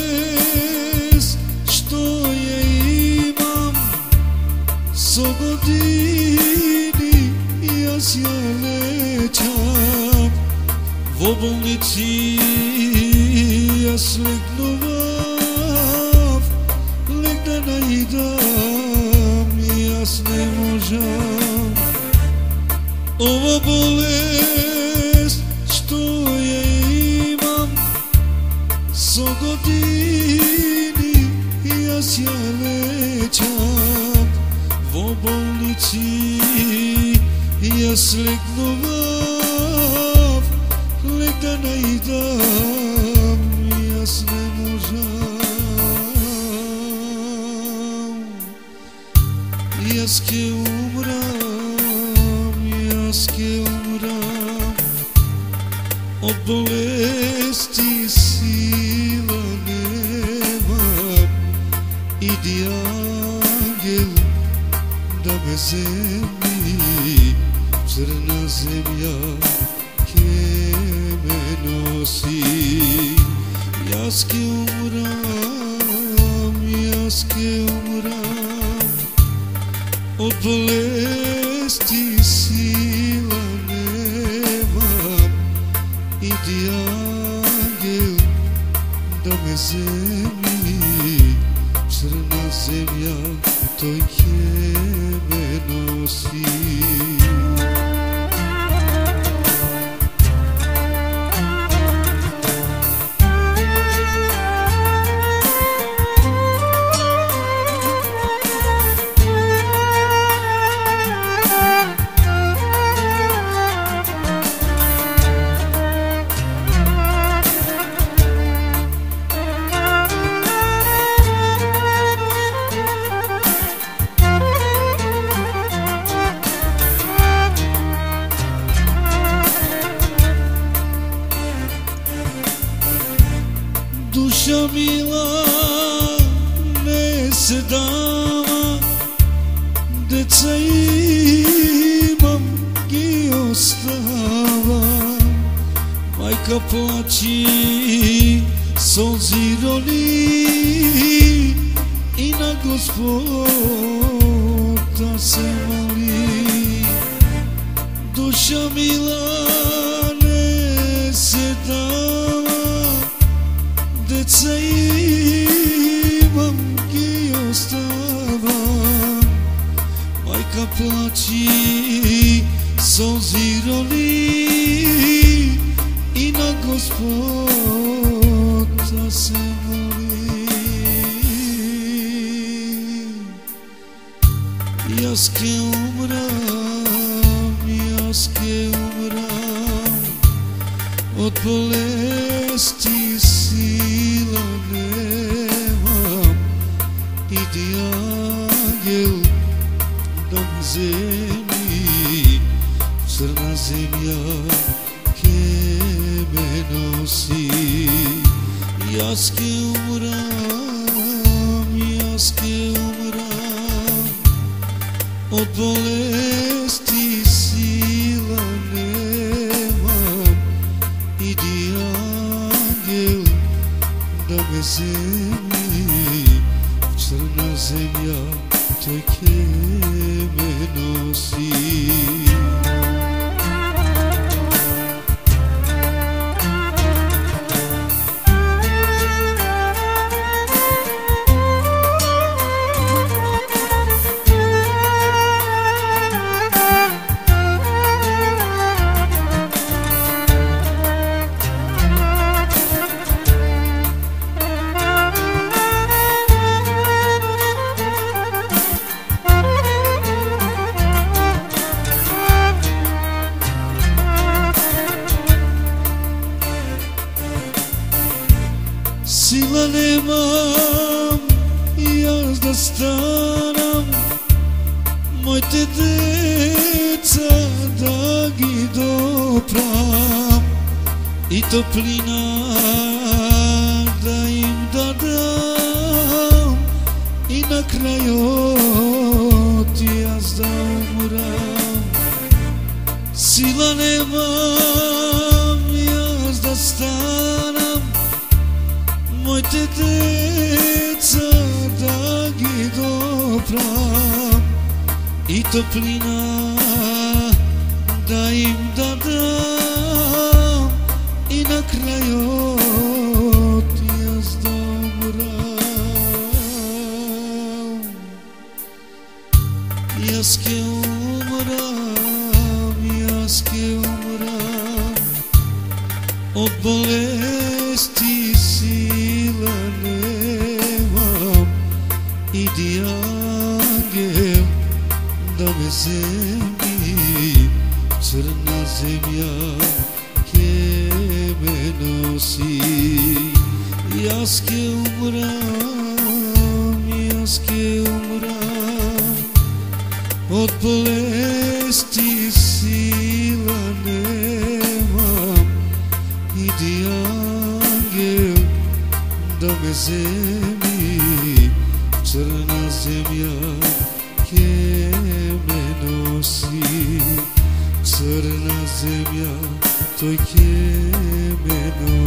bolest što je imam, so godini jaz ja lećam, vo bolnici jaz legnovav, leg da najdam jaz ne možam. Ova bolest što je imam, so godini jaz ja lećam, vo bolnici jaz legnovav, leg da najdam jaz ne možam. Jaz ke umram, jaz ke umram, od bolesti sila nemam, idi angel da me zemlji, crna zemlja ke me nosi. Jaz ke umram, jaz ke umram, od bolesti sila nemam, idi angel da me zemlji, crna zemlja toj ke me nosi. Duša mila ne se dava, deca imam gi ostava, majka plači, solzi roni i na Gospoda se moli. Duša mila ne se dava, deca imam gi ostava, majka plači, solzi roni i na Gospoda se moli. Jaz ke umram, jaz ke umram, od bolesti sila nemam, idi angel da me zemlji, crna zemlja ke me nosi. Jaz ke umram, jaz ke umram, od bolesti sila nemam, idi angel da me zemlji, crna zemlja toj ke me nosi. Sila nemam jaz da staram, mojte deca da gi dopram, i toplina da im dadam, i na kraju ti jaz da umram. Sila nemam jaz da staram, moj моите деца да ги доправям и топлина да им дадам и накрая аз да умрам. И аз ке умрам от болести сила немам. Иди ангел да ме вземи, черна земя ке ме носи. И аз ке умрам от болести сила немам. Иди ангел да ме вземи, черна земя ке ме носи. Черна земя той ке ме носи.